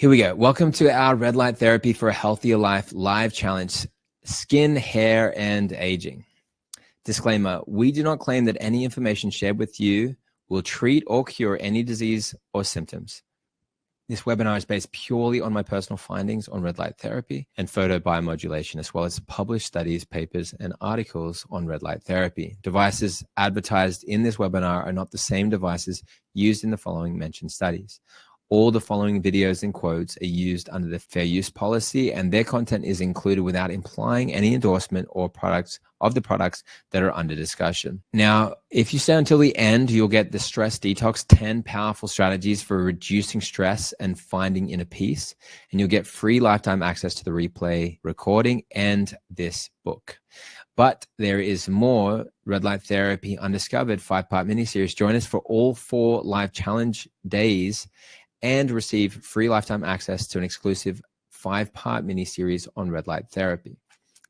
Here we go. Welcome to our Red Light Therapy for a Healthier Life live challenge, Skin, Hair, and Aging. Disclaimer, we do not claim that any information shared with you will treat or cure any disease or symptoms. This webinar is based purely on my personal findings on red light therapy and photobiomodulation, as well as published studies, papers, and articles on red light therapy. Devices advertised in this webinar are not the same devices used in the following mentioned studies. All the following videos and quotes are used under the fair use policy, and their content is included without implying any endorsement or products of the products that are under discussion. Now, if you stay until the end, you'll get the Stress Detox 10 powerful strategies for reducing stress and finding inner peace, and you'll get free lifetime access to the replay recording and this book. But there is more Red Light Therapy Undiscovered 5-part miniseries. Join us for all 4 live challenge days and receive free lifetime access to an exclusive 5-part mini-series on red light therapy.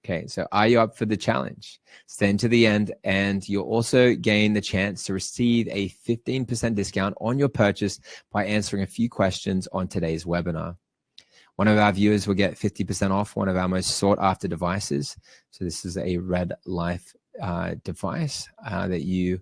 Okay, so are you up for the challenge? Stay to the end, and you'll also gain the chance to receive a 15% discount on your purchase by answering a few questions on today's webinar. One of our viewers will get 50% off one of our most sought-after devices. So this is a Red Life device that you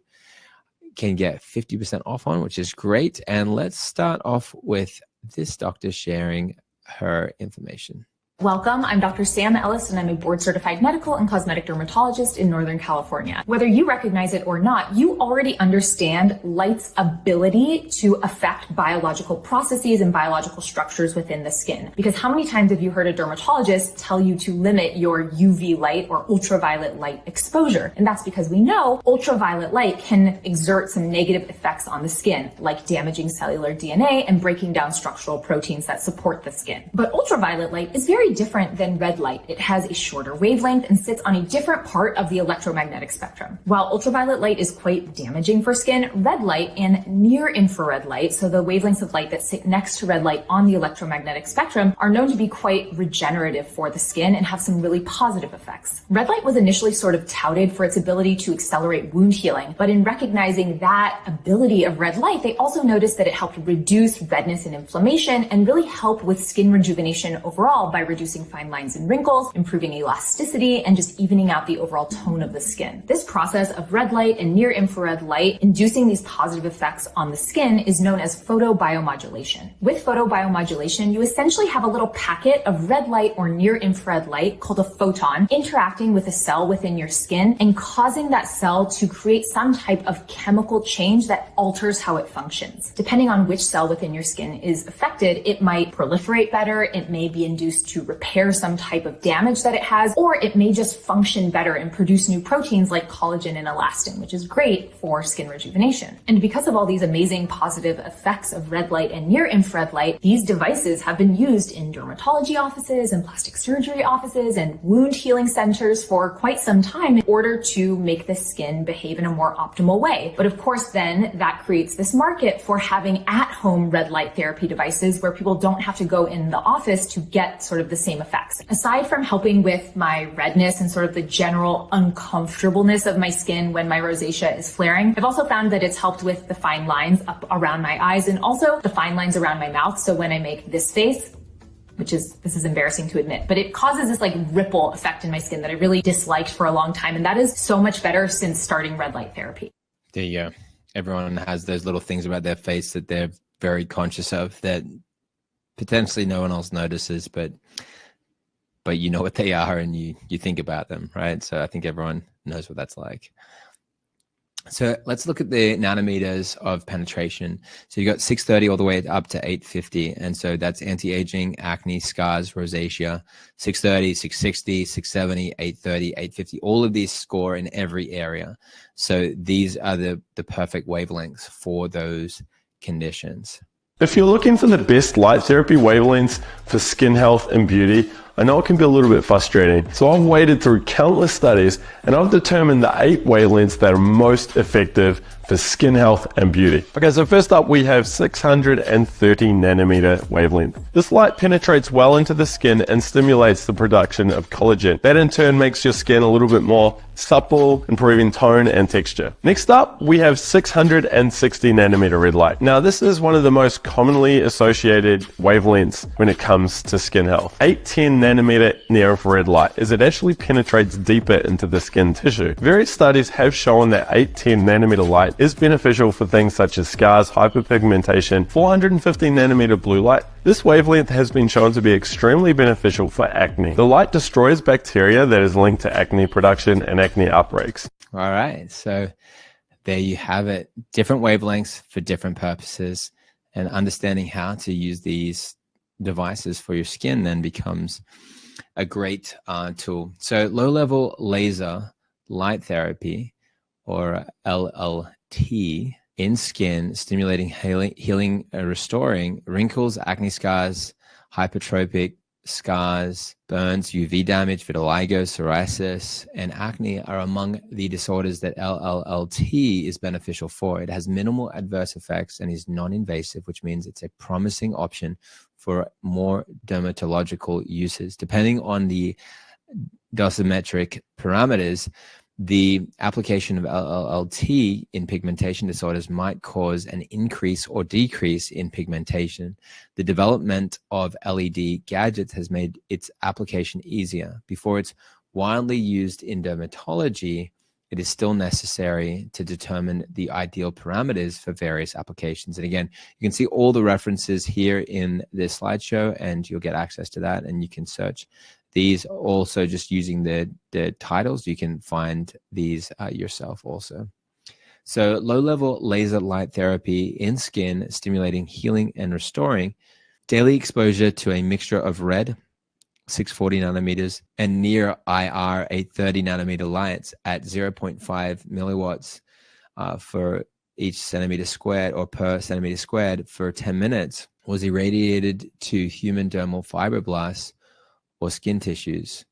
can get 50% off on, which is great. And let's start off with this doctor sharing her information. Welcome, I'm Dr. Sam Ellis, and I'm a board-certified medical and cosmetic dermatologist in Northern California. Whether you recognize it or not, you already understand light's ability to affect biological processes and biological structures within the skin. Because how many times have you heard a dermatologist tell you to limit your UV light or ultraviolet light exposure? And that's because we know ultraviolet light can exert some negative effects on the skin, like damaging cellular DNA and breaking down structural proteins that support the skin. But ultraviolet light is very different than red light. It has a shorter wavelength and sits on a different part of the electromagnetic spectrum. While ultraviolet light is quite damaging for skin, red light and near infrared light, so the wavelengths of light that sit next to red light on the electromagnetic spectrum, are known to be quite regenerative for the skin and have some really positive effects. Red light was initially sort of touted for its ability to accelerate wound healing, but in recognizing that ability of red light, they also noticed that it helped reduce redness and inflammation and really help with skin rejuvenation overall by reducing fine lines and wrinkles, improving elasticity, and just evening out the overall tone of the skin. This process of red light and near infrared light inducing these positive effects on the skin is known as photobiomodulation. With photobiomodulation, you essentially have a little packet of red light or near infrared light called a photon interacting with a cell within your skin and causing that cell to create some type of chemical change that alters how it functions. Depending on which cell within your skin is affected, it might proliferate better, it may be induced to repair some type of damage that it has, or it may just function better and produce new proteins like collagen and elastin, which is great for skin rejuvenation. And because of all these amazing positive effects of red light and near infrared light, these devices have been used in dermatology offices and plastic surgery offices and wound healing centers for quite some time in order to make the skin behave in a more optimal way. But of course, then that creates this market for having at-home red light therapy devices where people don't have to go in the office to get sort of the same effects. Aside from helping with my redness and sort of the general uncomfortableness of my skin when my rosacea is flaring, I've also found that it's helped with the fine lines up around my eyes and also the fine lines around my mouth. So when I make this face, this is embarrassing to admit, but it causes this like ripple effect in my skin that I really disliked for a long time. And that is so much better since starting red light therapy. There you go. Everyone has those little things about their face that they're very conscious of that potentially no one else notices, but you know what they are and you think about them, right? So I think everyone knows what that's like. So let's look at the nanometers of penetration. So you got 630 all the way up to 850. And so that's anti-aging, acne, scars, rosacea, 630, 660, 670, 830, 850. All of these score in every area. So these are the perfect wavelengths for those conditions. If you're looking for the best light therapy wavelengths for skin health and beauty, I know it can be a little bit frustrating. So I've waded through countless studies and I've determined the 8 wavelengths that are most effective for skin health and beauty. Okay, so first up we have 630 nanometer wavelength. This light penetrates well into the skin and stimulates the production of collagen. That in turn makes your skin a little bit more supple, improving tone and texture. Next up, we have 660 nanometer red light. Now, this is one of the most commonly associated wavelengths when it comes to skin health. 810 nanometer near infrared light, as it actually penetrates deeper into the skin tissue. Various studies have shown that 810 nanometer light is beneficial for things such as scars, hyperpigmentation. 450 nanometer blue light, this wavelength has been shown to be extremely beneficial for acne. The light destroys bacteria that is linked to acne production and acne outbreaks. All right, so there you have it. Different wavelengths for different purposes, and understanding how to use these devices for your skin then becomes a great tool. So low-level laser light therapy, or LLT, in skin, stimulating, healing, restoring wrinkles, acne scars, hypertrophic scars, burns, UV damage, vitiligo, psoriasis, and acne are among the disorders that LLT is beneficial for. It has minimal adverse effects and is non-invasive, which means it's a promising option for more dermatological uses. Depending on the dosimetric parameters, the application of LLT in pigmentation disorders might cause an increase or decrease in pigmentation. The development of LED gadgets has made its application easier. Before it's widely used in dermatology, it is still necessary to determine the ideal parameters for various applications. And again, you can see all the references here in this slideshow, and you'll get access to that, and you can search these also just using the titles. You can find these yourself also. So low-level laser light therapy in skin, stimulating, healing, and restoring. Daily exposure to a mixture of red, 640 nanometers, and near IR, 830 nanometer lights at 0.5 milliwatts for each centimeter squared, or per centimeter squared, for 10 minutes was irradiated to human dermal fibroblasts or skin tissues.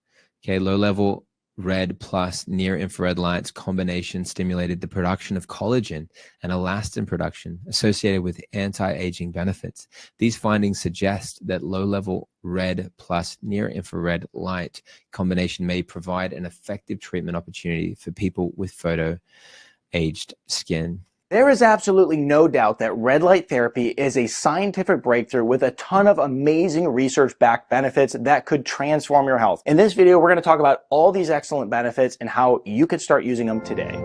Okay, low-level red plus near-infrared lights combination stimulated the production of collagen and elastin production associated with anti-aging benefits. These findings suggest that low-level red plus near-infrared light combination may provide an effective treatment opportunity for people with photo-aged skin. There is absolutely no doubt that red light therapy is a scientific breakthrough with a ton of amazing research-backed benefits that could transform your health. In this video, we're going to talk about all these excellent benefits and how you could start using them today.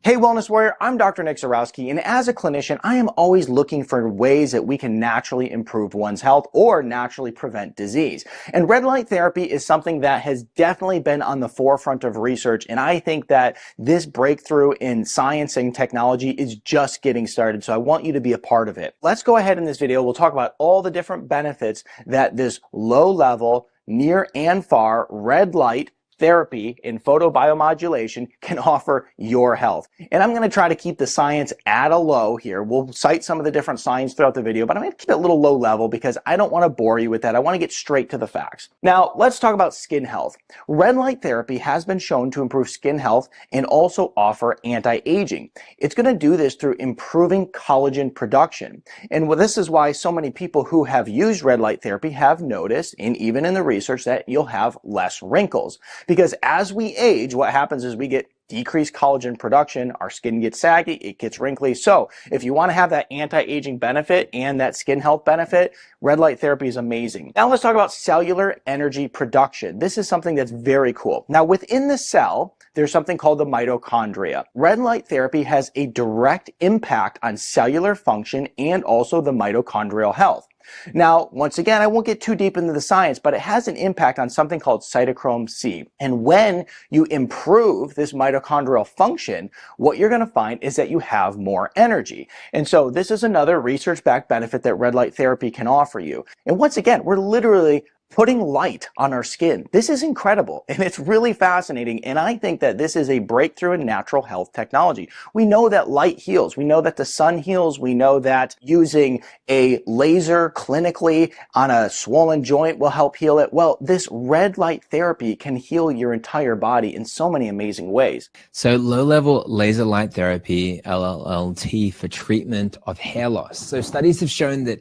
Hey Wellness Warrior, I'm Dr. Nick Zarowski, and as a clinician, I am always looking for ways that we can naturally improve one's health or naturally prevent disease. And red light therapy is something that has definitely been on the forefront of research, and I think that this breakthrough in science and technology is just getting started, so I want you to be a part of it. Let's go ahead in this video. We'll talk about all the different benefits that this low-level, near and far red light therapy in photobiomodulation can offer your health. And I'm going to try to keep the science at a low here. We'll cite some of the different science throughout the video, but I'm going to keep it a little low level because I don't want to bore you with that. I want to get straight to the facts. Now, let's talk about skin health. Red light therapy has been shown to improve skin health and also offer anti-aging. It's going to do this through improving collagen production. And this is why so many people who have used red light therapy have noticed, and even in the research, that you'll have less wrinkles. Because as we age, what happens is we get decreased collagen production, our skin gets saggy, it gets wrinkly. So if you want to have that anti-aging benefit and that skin health benefit, red light therapy is amazing. Now let's talk about cellular energy production. This is something that's very cool. Now within the cell, there's something called the mitochondria. Red light therapy has a direct impact on cellular function and also the mitochondrial health. Now, once again, I won't get too deep into the science, but it has an impact on something called cytochrome C. And when you improve this mitochondrial function, what you're going to find is that you have more energy. And so this is another research-backed benefit that red light therapy can offer you. And once again, we're literally putting light on our skin. This is incredible, and it's really fascinating, and I think that this is a breakthrough in natural health technology. We know that light heals. We know that the sun heals. We know that using a laser clinically on a swollen joint will help heal it. Well, this red light therapy can heal your entire body in so many amazing ways. So low-level laser light therapy, LLT, for treatment of hair loss. So studies have shown that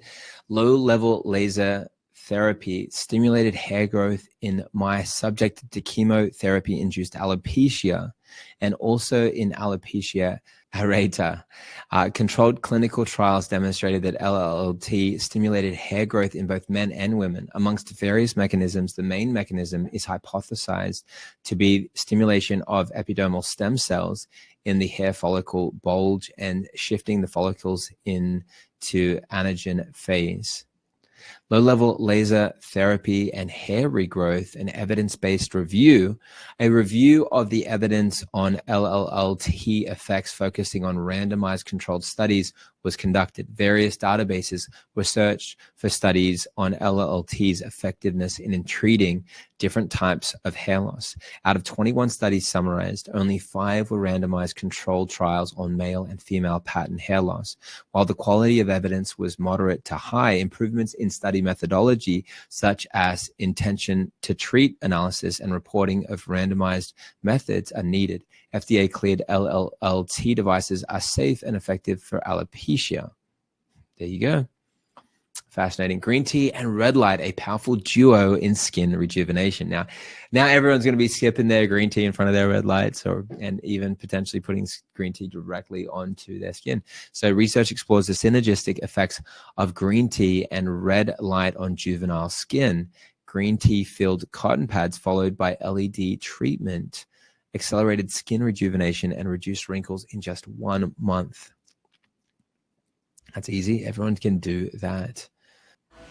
low-level laser therapy stimulated hair growth in mice subjected to chemotherapy-induced alopecia and also in alopecia areata. Controlled clinical trials demonstrated that LLT stimulated hair growth in both men and women. Amongst various mechanisms, the main mechanism is hypothesized to be stimulation of epidermal stem cells in the hair follicle bulge and shifting the follicles into anagen phase. Low-level laser therapy and hair regrowth, an evidence-based review, a review of the evidence on LLT effects focusing on randomized controlled studies was conducted. Various databases were searched for studies on LLT's effectiveness in treating different types of hair loss. Out of 21 studies summarized, only 5 were randomized controlled trials on male and female pattern hair loss. While the quality of evidence was moderate to high, improvements in study methodology, such as intention to treat analysis and reporting of randomized methods, are needed. FDA cleared LLT devices are safe and effective for alopecia. There you go. Fascinating. Green tea and red light, a powerful duo in skin rejuvenation. Now everyone's going to be skipping their green tea in front of their red lights, and even potentially putting green tea directly onto their skin. So research explores the synergistic effects of green tea and red light on juvenile skin. Green tea filled cotton pads followed by LED treatment accelerated skin rejuvenation and reduced wrinkles in just 1 month. That's easy. Everyone can do that.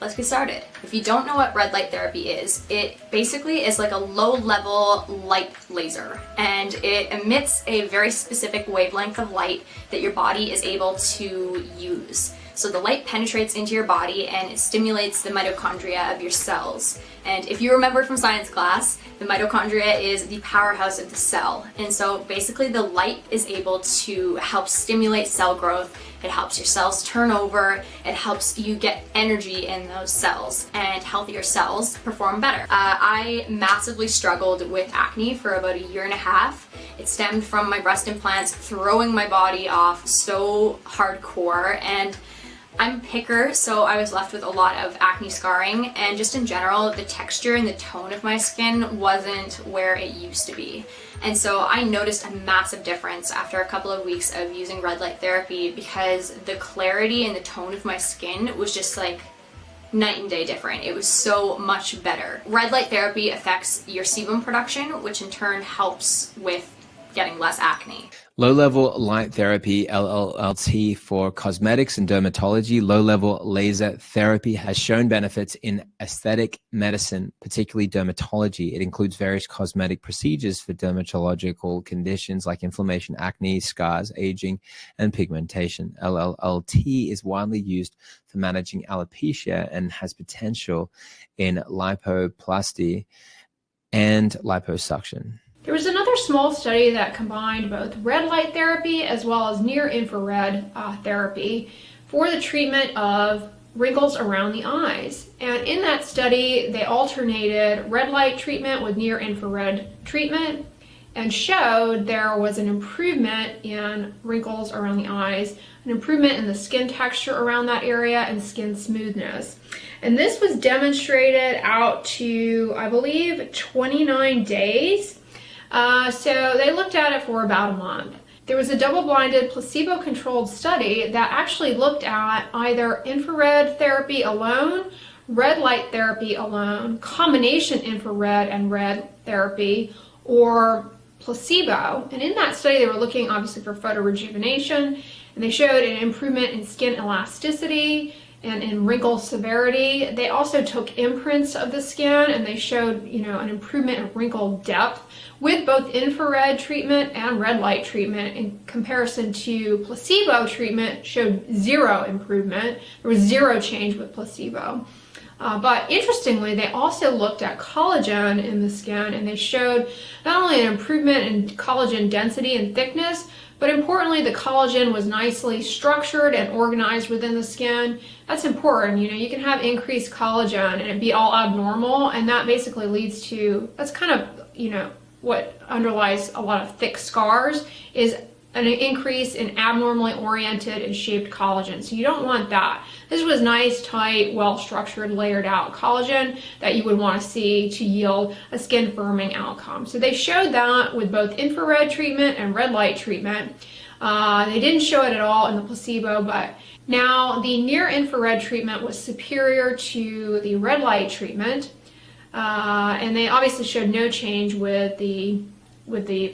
Let's get started. If you don't know what red light therapy is, it basically is like a low-level light laser, and it emits a very specific wavelength of light that your body is able to use. So the light penetrates into your body and it stimulates the mitochondria of your cells. And if you remember from science class, the mitochondria is the powerhouse of the cell. And so basically the light is able to help stimulate cell growth. It helps your cells turn over. It helps you get energy in those cells, and healthier cells perform better. I massively struggled with acne for about 1.5 years. It stemmed from my breast implants throwing my body off so hardcore, and I'm a picker, so I was left with a lot of acne scarring, and just in general, the texture and the tone of my skin wasn't where it used to be. And so I noticed a massive difference after a couple of weeks of using red light therapy, because the clarity and the tone of my skin was just like night and day different. It was so much better. Red light therapy affects your sebum production, which in turn helps with getting less acne. Low-level light therapy, LLT, for cosmetics and dermatology. Low-level laser therapy has shown benefits in aesthetic medicine, particularly dermatology. It includes various cosmetic procedures for dermatological conditions like inflammation, acne, scars, aging, and pigmentation. LLT is widely used for managing alopecia and has potential in lipoplasty and liposuction. There was another small study that combined both red light therapy as well as near-infrared therapy for the treatment of wrinkles around the eyes. And in that study, they alternated red light treatment with near-infrared treatment and showed there was an improvement in wrinkles around the eyes, an improvement in the skin texture around that area, and skin smoothness. And this was demonstrated out to, I believe, 29 days. So they looked at it for about a month. There was a double-blinded placebo-controlled study that actually looked at either infrared therapy alone, red light therapy alone, combination infrared and red therapy, or placebo. And in that study, they were looking obviously for photorejuvenation, and they showed an improvement in skin elasticity and in wrinkle severity. They also took imprints of the skin, and they showed, an improvement in wrinkle depth with both infrared treatment and red light treatment. In comparison to placebo treatment, showed 0 improvement. There was 0 change with placebo. But interestingly, they also looked at collagen in the skin, and they showed not only an improvement in collagen density and thickness, but importantly, the collagen was nicely structured and organized within the skin. That's important. You can have increased collagen and it be all abnormal, and that basically leads to, that's kind of, what underlies a lot of thick scars is an increase in abnormally oriented and shaped collagen. So you don't want that. This was nice, tight, well-structured, layered out collagen that you would want to see to yield a skin firming outcome. So they showed that with both infrared treatment and red light treatment. They didn't show it at all in the placebo, but now the near infrared treatment was superior to the red light treatment. And they obviously showed no change with the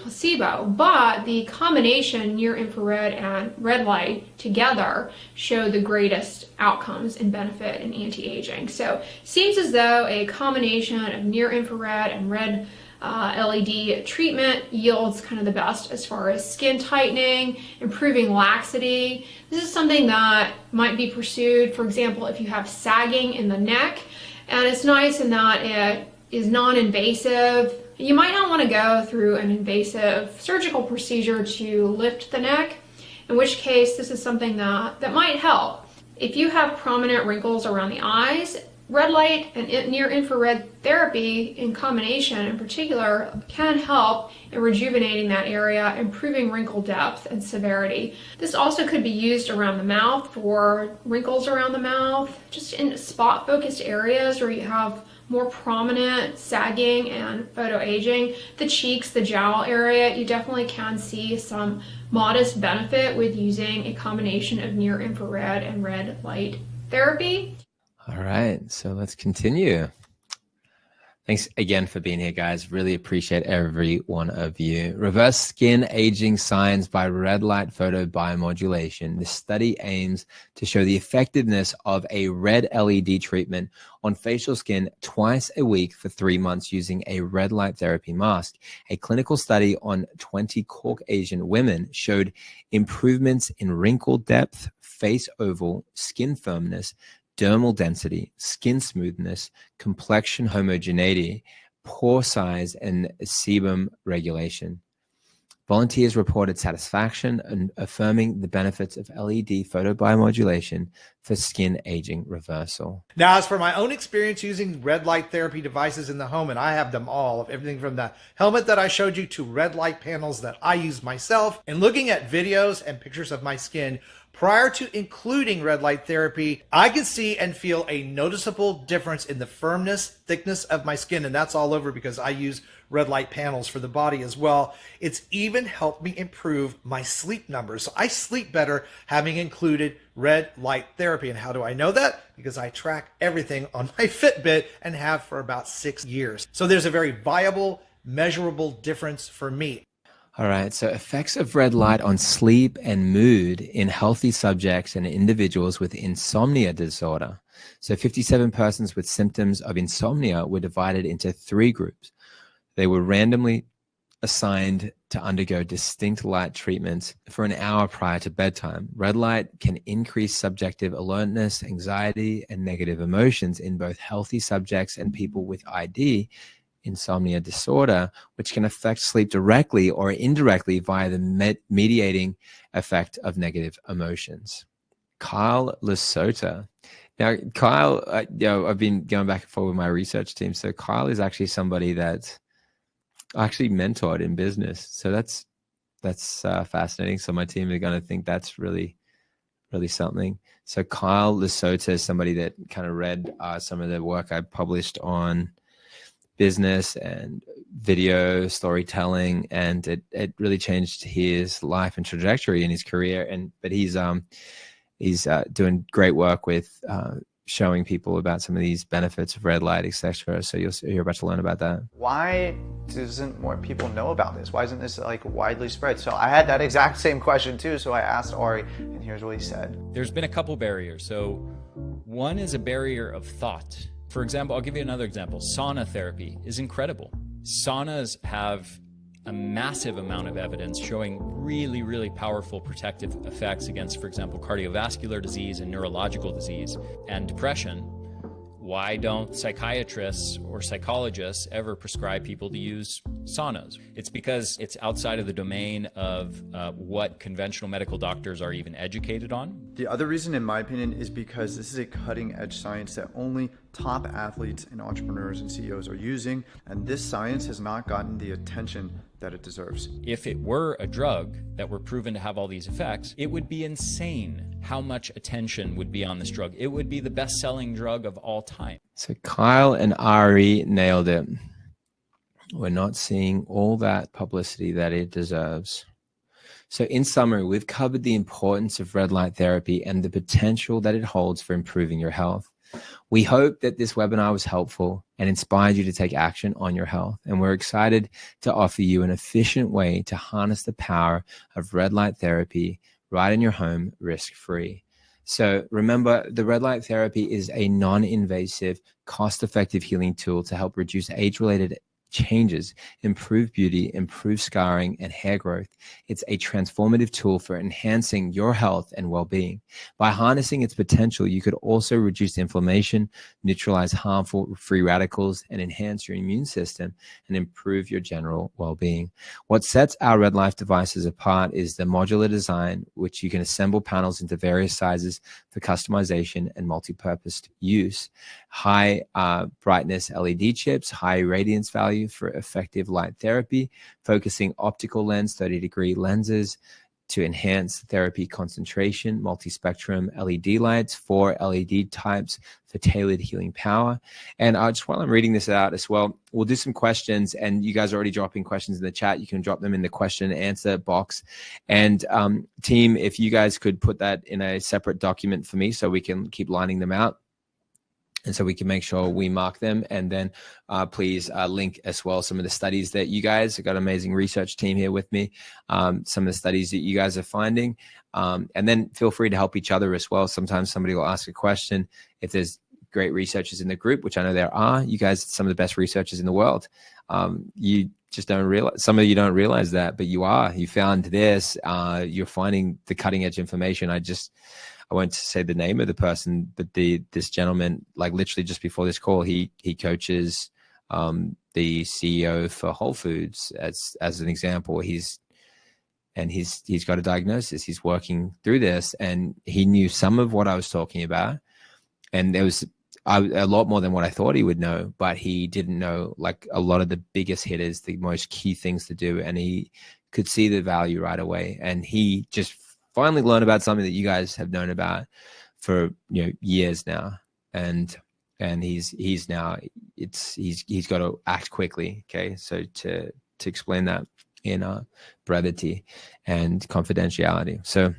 placebo, but the combination near infrared and red light together showed the greatest outcomes and benefit in anti-aging. So seems as though a combination of near infrared and red LED treatment yields kind of the best as far as skin tightening, improving laxity. This is something that might be pursued, for example, if you have sagging in the neck, and it's nice in that it is non-invasive. You might not want to go through an invasive surgical procedure to lift the neck, in which case this is something that might help. If you have prominent wrinkles around the eyes, red light and near infrared therapy in combination in particular can help in rejuvenating that area, improving wrinkle depth and severity. This also could be used around the mouth for wrinkles around the mouth, just in spot focused areas where you have more prominent sagging and photoaging. The cheeks, the jowl area, you definitely can see some modest benefit with using a combination of near infrared and red light therapy. All right, so let's continue. Thanks again for being here, guys. Really appreciate every one of you. Reverse skin aging signs by red light photobiomodulation. This study aims to show the effectiveness of a red LED treatment on facial skin twice a week for 3 months using a red light therapy mask. A clinical study on 20 Caucasian women showed improvements in wrinkle depth, face oval, skin firmness, dermal density, skin smoothness, complexion homogeneity, pore size, and sebum regulation. Volunteers reported satisfaction and affirming the benefits of LED photobiomodulation for skin aging reversal. Now, as for my own experience using red light therapy devices in the home, and I have them all, everything from the helmet that I showed you to red light panels that I use myself, and looking at videos and pictures of my skin prior to including red light therapy, I can see and feel a noticeable difference in the firmness, thickness of my skin, and that's all over because I use red light panels for the body as well. It's even helped me improve my sleep numbers. So I sleep better having included red light therapy. And how do I know that? Because I track everything on my Fitbit and have for about 6 years. So there's a very viable, measurable difference for me. All right, so effects of red light on sleep and mood in healthy subjects and individuals with insomnia disorder. So 57 persons with symptoms of insomnia were divided into 3 groups. They were randomly assigned to undergo distinct light treatments for an hour prior to bedtime. Red light can increase subjective alertness, anxiety, and negative emotions in both healthy subjects and people with ID, insomnia disorder, which can affect sleep directly or indirectly via the mediating effect of negative emotions. Kyle Lesota. Now, Kyle, I've been going back and forth with my research team. So Kyle is actually somebody that I actually mentored in business. So that's fascinating. So my team are going to think that's really, really something. So Kyle Lesota is somebody that kind of read some of the work I published on business and video storytelling, and it really changed his life and trajectory in his career. But he's doing great work with showing people about some of these benefits of red light, etc. So you're about to learn about that. Why doesn't more people know about this? Why isn't this like widely spread? So I had that exact same question too. So I asked Ari, and here's what he said. There's been a couple barriers. So one is a barrier of thought. For example, I'll give you another example. Sauna therapy is incredible. Saunas have a massive amount of evidence showing really, really powerful protective effects against, for example, cardiovascular disease and neurological disease and depression. why don't psychiatrists or psychologists ever prescribe people to use saunas? It's because it's outside of the domain of what conventional medical doctors are even educated on. The other reason, in my opinion, is because this is a cutting-edge science that only top athletes and entrepreneurs and CEOs are using, and this science has not gotten the attention that it deserves. If it were a drug that were proven to have all these effects, it would be insane how much attention would be on this drug. It would be the best-selling drug of all time. So Kyle and Ari nailed it. We're not seeing all that publicity that it deserves. So in summary, we've covered the importance of red light therapy and the potential that it holds for improving your health. We hope that this webinar was helpful and inspired you to take action on your health. And we're excited to offer you an efficient way to harness the power of red light therapy right in your home, risk-free. So remember, the red light therapy is a non-invasive, cost-effective healing tool to help reduce age-related changes, improve beauty, improve scarring, and hair growth. It's a transformative tool for enhancing your health and well-being. By harnessing its potential, you could also reduce inflammation, neutralize harmful free radicals, and enhance your immune system and improve your general well-being. What sets our Red Life devices apart is the modular design, which you can assemble panels into various sizes for customization and multi-purpose use. High brightness LED chips, high radiance value for effective light therapy, focusing optical lens, 30-degree lenses to enhance therapy concentration, multi-spectrum LED lights, 4 LED types for tailored healing power. And just while I'm reading this out as well, we'll do some questions, and you guys are already dropping questions in the chat. You can drop them in the question and answer box. And team, if you guys could put that in a separate document for me so we can keep lining them out, and so we can make sure we mark them. And then please link as well some of the studies that you guys have got. An amazing research team here with me. Some of the studies that you guys are finding. And then feel free to help each other as well. Sometimes somebody will ask a question. If there's great researchers in the group, which I know there are, you guys are some of the best researchers in the world. You just don't realize, some of you don't realize that, but you are. You found this, you're finding the cutting edge information. I won't say the name of the person, but this gentleman, like literally just before this call, he coaches the CEO for Whole Foods as an example. He's got a diagnosis. He's working through this, and he knew some of what I was talking about, and there was a lot more than what I thought he would know, but he didn't know like a lot of the biggest hitters, the most key things to do, and he could see the value right away, and he just finally learn about something that you guys have known about for years now, and he's got to act quickly. Okay, so to explain that in brevity and confidentiality. So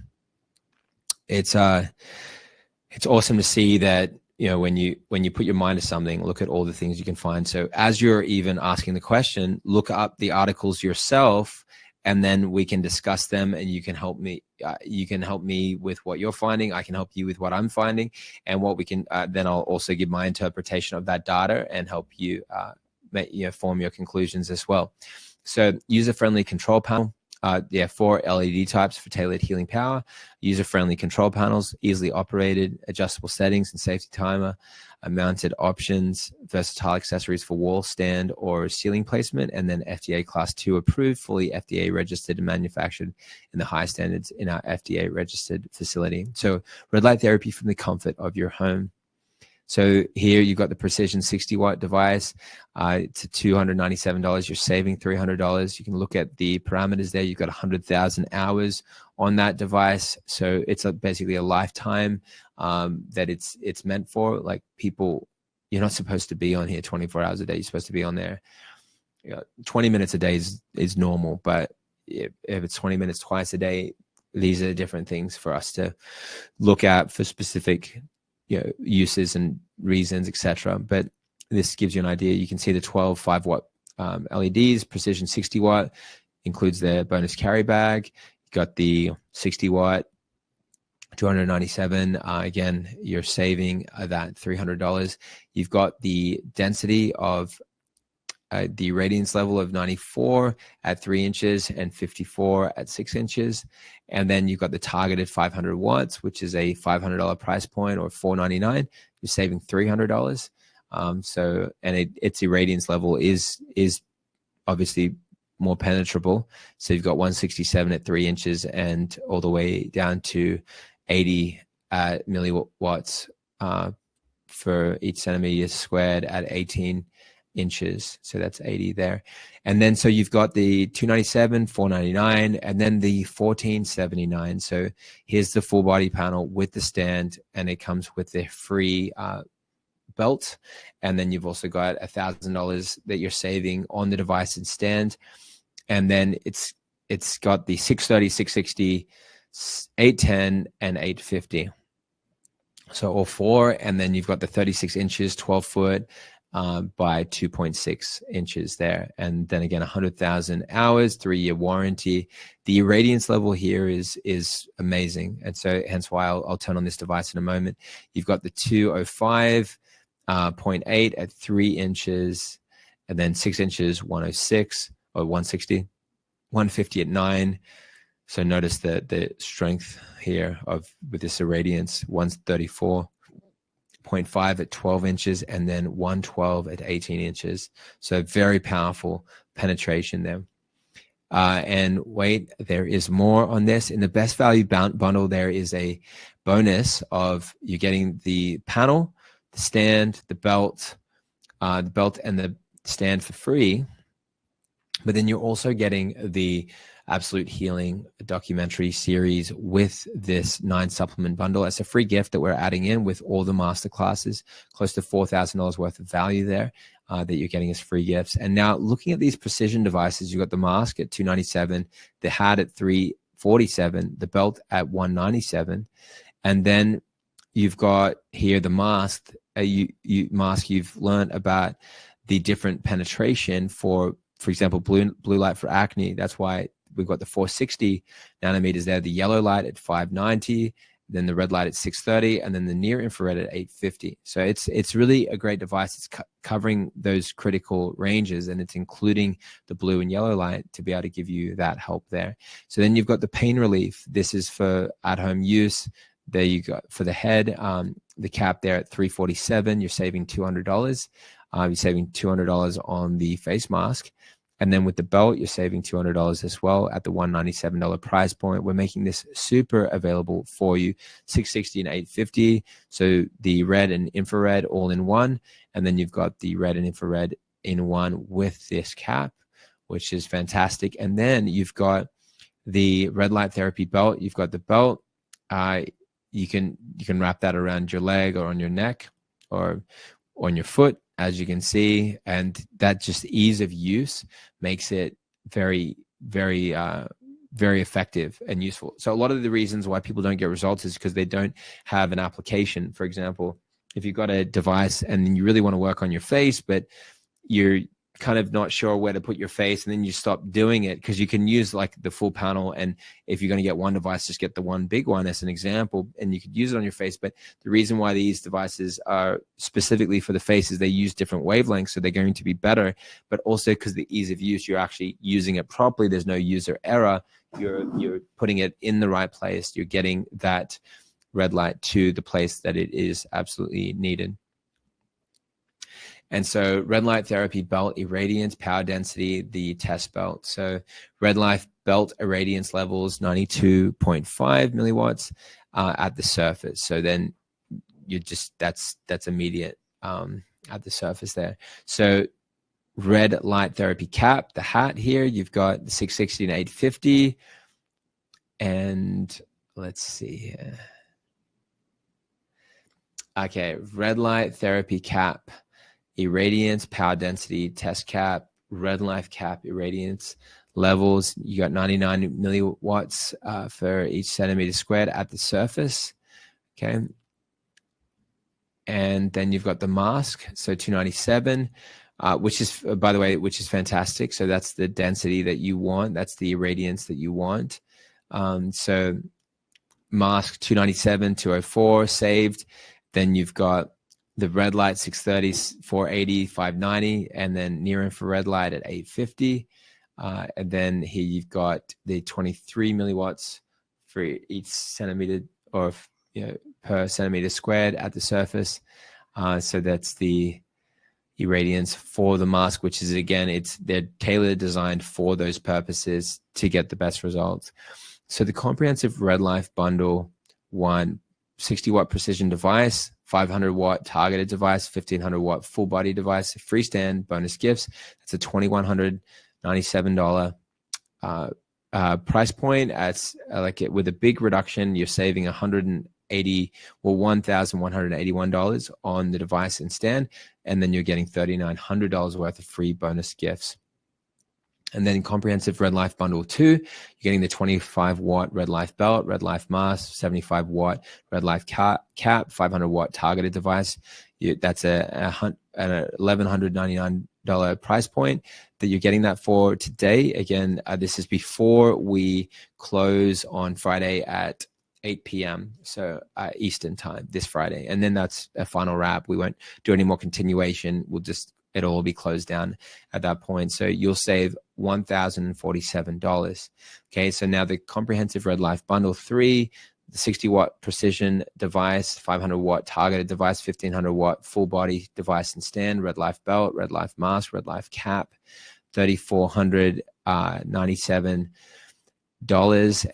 it's awesome to see that when you put your mind to something, look at all the things you can find. So as you're even asking the question, look up the articles yourself, and then we can discuss them, and you can help me. You can help me with what you're finding. I can help you with what I'm finding, and what we can. Then I'll also give my interpretation of that data and help you, form your conclusions as well. So, user-friendly control panel. 4 LED types for tailored healing power. User-friendly control panels, easily operated, adjustable settings and safety timer, mounted options, versatile accessories for wall stand or ceiling placement, and then FDA Class 2 approved, fully FDA registered and manufactured in the high standards in our FDA registered facility. So red light therapy from the comfort of your home. So here you've got the Precision 60-watt device. It's $297. You're saving $300. You can look at the parameters there. You've got 100,000 hours on that device. So it's basically a lifetime that it's meant for. Like people, you're not supposed to be on here 24 hours a day. You're supposed to be on there 20 minutes a day is normal. But if it's 20 minutes twice a day, these are different things for us to look at for specific uses and reasons, etc. But this gives you an idea. You can see the 12 5-watt LEDs, Precision 60-watt, includes their bonus carry bag. You got the 60-watt, $297. Again, you're saving that $300. You've got the density of the irradiance level of 94 at 3 inches and 54 at 6 inches. And then you've got the targeted 500 watts, which is a $500 price point, or $499. You're saving $300. Its irradiance level is obviously more penetrable. So you've got 167 at 3 inches and all the way down to 80 milliwatts for each centimeter squared at 18 inches. So that's 80 there. And then so you've got the 297, 499, and then the 1479. So here's the full body panel with the stand, and it comes with the free belt. And then you've also got $1,000 that you're saving on the device and stand. And then it's got the 630, 660, 810, and 850. So all four. And then you've got the 36 inches, 12 foot by 2.6 inches there. And then again, 100,000 hours, 3-year warranty. The irradiance level here is amazing. And so hence why I'll turn on this device in a moment. You've got the 205.8 at 3 inches, and then 6 inches, 106 or 160, 150 at 9. So notice the strength here with this irradiance, 134.5 at 12 inches, and then 112 at 18 inches. So very powerful penetration there. And wait, there is more on this. In the best value bundle, there is a bonus of you're getting the panel, the stand, the belt and the stand for free. But then you're also getting the Absolute Healing documentary series with this 9 supplement bundle. It's a free gift that we're adding in with all the master classes, close to $4,000 worth of value there that you're getting as free gifts. And now looking at these precision devices, you've got the mask at $297, the hat at $347, the belt at $197, and then you've got here the mask. You've learned about the different penetration for example, blue light for acne. That's why we've got the 460 nanometers there, the yellow light at 590, then the red light at 630, and then the near infrared at 850. So it's really a great device. It's covering those critical ranges, and it's including the blue and yellow light to be able to give you that help there. So then you've got the pain relief. This is for at-home use. There you go for the head, the cap there at $347. You're saving $200. You're saving $200 on the face mask. And then with the belt, you're saving $200 as well at the $197 price point. We're making this super available for you, 660 and 850. So the red and infrared all in one. And then you've got the red and infrared in one with this cap, which is fantastic. And then you've got the red light therapy belt. You've got the belt. You can wrap that around your leg or on your neck or on your foot, as you can see, and that just ease of use makes it very, very, very effective and useful. So a lot of the reasons why people don't get results is because they don't have an application. For example, if you've got a device and you really want to work on your face, but you're kind of not sure where to put your face, and then you stop doing it, because you can use like the full panel, and if you're going to get one device, just get the one big one as an example, and you could use it on your face. But the reason why these devices are specifically for the face is they use different wavelengths, so they're going to be better, but also because the ease of use, you're actually using it properly. There's no user error. You're putting it in the right place. You're getting that red light to the place that it is absolutely needed. And so red light therapy belt irradiance, power density, the test belt. So red light belt irradiance levels, 92.5 milliwatts at the surface. So then you just, that's immediate at the surface there. So red light therapy cap, the hat here, you've got the 660 and 850. And let's see here. Okay, red light therapy cap, irradiance, power density, test cap, red light cap, irradiance levels. You got 99 milliwatts for each centimeter squared at the surface. Okay. And then you've got the mask. So 297, which is, by the way, which is fantastic. So that's the density that you want. That's the irradiance that you want. So mask 297, 204 saved. Then you've got the red light 630, 480, 590, and then near infrared light at 850. And then here you've got the 23 milliwatts for each centimeter or per centimeter squared at the surface. So that's the irradiance for the mask, which is, again, they're tailored, designed for those purposes to get the best results. So the comprehensive Red Life bundle, 60 watt precision device, 500 watt targeted device, 1500 watt full body device, freestand, bonus gifts. That's a $2,197 price point. As with a big reduction, you're saving $1,181 on the device and stand, and then you're getting $3,900 worth of free bonus gifts. And then comprehensive Red Life bundle 2, you're getting the 25 watt Red Life belt, Red Life mask, 75 watt Red Life cap, 500 watt targeted device. That's an $1,199 price point that you're getting that for today. Again, this is before we close on Friday at 8 p.m. So Eastern time this Friday. And then that's a final wrap. We won't do any more continuation. It'll all be closed down at that point. So you'll save $1,047. Okay, so now the comprehensive Red Life bundle 3, the 60 watt precision device, 500 watt targeted device, 1500 watt full body device and stand, Red Life belt, Red Life mask, Red Life cap, $3,497,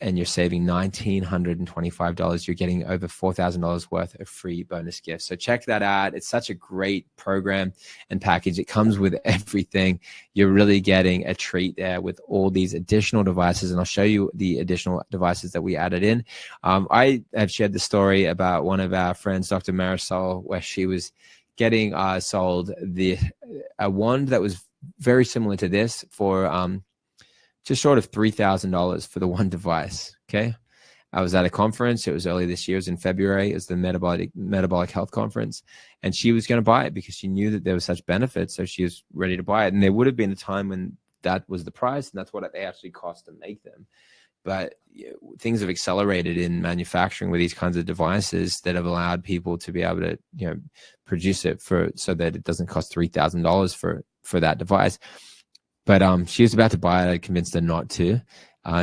and you're saving $1,925. You're getting over $4,000 worth of free bonus gifts. So check that out. It's such a great program and package. It comes with everything. You're really getting a treat there with all these additional devices, and I'll show you the additional devices that we added in. I have shared the story about one of our friends, Dr. Marisol, where she was getting sold a wand that was very similar to this for just short of $3,000 for the one device. Okay. I was at a conference. It was early this year. It was in February. It was the metabolic health conference. And she was going to buy it because she knew that there was such benefits. So she was ready to buy it. And there would have been a time when that was the price, and that's what they actually cost to make them. But things have accelerated in manufacturing with these kinds of devices that have allowed people to be able to, produce it so that it doesn't cost $3,000 for that device. But she was about to buy it. I convinced her not to,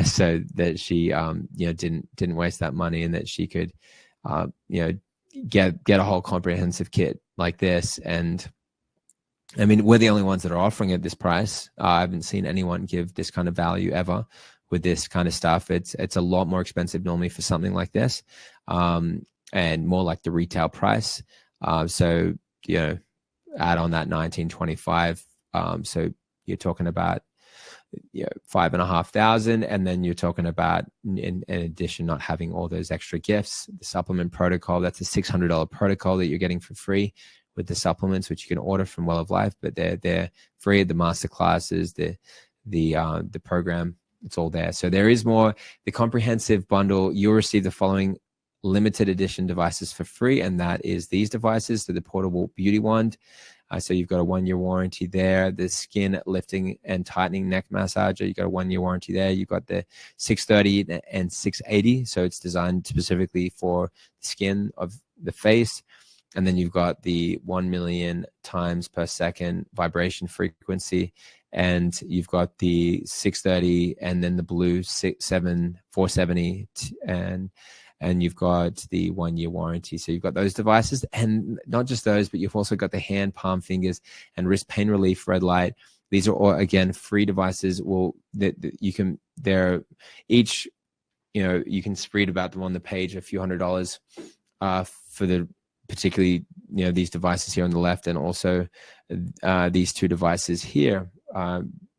so that she didn't waste that money, and that she could get a whole comprehensive kit like this. And I mean, we're the only ones that are offering at this price. I haven't seen anyone give this kind of value ever with this kind of stuff. It's a lot more expensive normally for something like this, and more like the retail price. So add on that $1,925. So you're talking about $5,500, and then you're talking about, in addition, not having all those extra gifts. The supplement protocol, that's a $600 protocol that you're getting for free with the supplements, which you can order from Well of Life, but they're free. The master classes, the program, it's all there. So there is more. The comprehensive bundle, you'll receive the following limited edition devices for free, and that is these devices. So the portable beauty wand. So you've got a 1-year warranty there. The skin lifting and tightening neck massager, you've got a 1-year warranty there. You've got the 630 and 680. So it's designed specifically for the skin of the face. And then you've got the 1 million times per second vibration frequency. And you've got the 630 and then the blue 470 and you've got the 1-year warranty. So you've got those devices, and not just those, but you've also got the hand, palm, fingers, and wrist pain relief red light. These are all, again, free devices. You can read about them on the page, a few $100s for the particularly, these devices here on the left, and also these two devices here,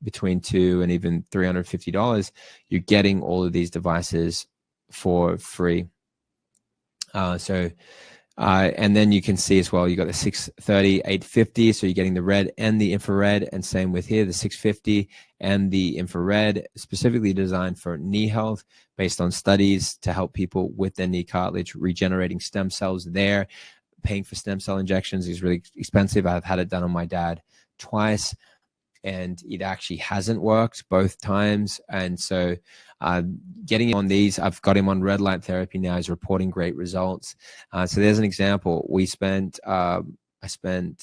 between $200 and even $350. You're getting all of these devices for free. And then you can see as well, you got the 630, 850. So you're getting the red and the infrared, and same with here, the 650 and the infrared, specifically designed for knee health, based on studies to help people with their knee cartilage, regenerating stem cells there. Paying for stem cell injections is really expensive. I've had it done on my dad twice, and it actually hasn't worked both times. And so getting him on these, I've got him on red light therapy now. He's reporting great results. So there's an example. We spent I spent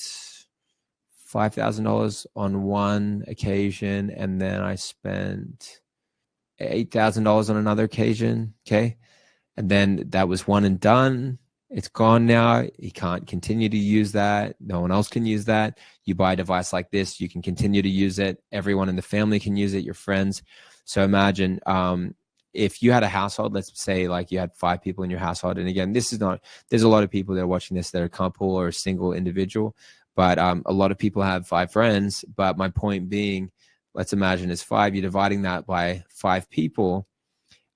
$5,000 on one occasion, and then I spent $8,000 on another occasion. Okay. And then that was one and done. It's gone now. You can't continue to use that. No one else can use that. You buy a device like this, you can continue to use it. Everyone in the family can use it, your friends. So imagine if you had a household, let's say like you had 5 people in your household. And again, this is not, there's a lot of people that are watching this that are a couple or a single individual, but a lot of people have 5 friends. But my point being, let's imagine it's 5, you're dividing that by 5 people.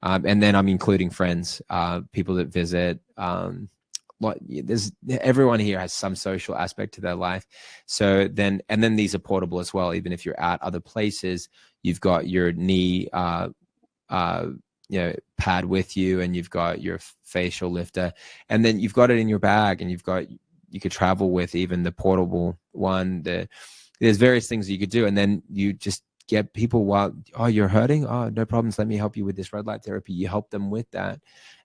And then I'm including friends, people that visit. Everyone here has some social aspect to their life. So then, and then these are portable as well. Even if you're at other places, you've got your knee, pad with you, and you've got your facial lifter, and then you've got it in your bag, and you could travel with even the portable one. There's various things that you could do, and then you just get people while, oh, you're hurting? Oh, no problems. Let me help you with this red light therapy. You help them with that.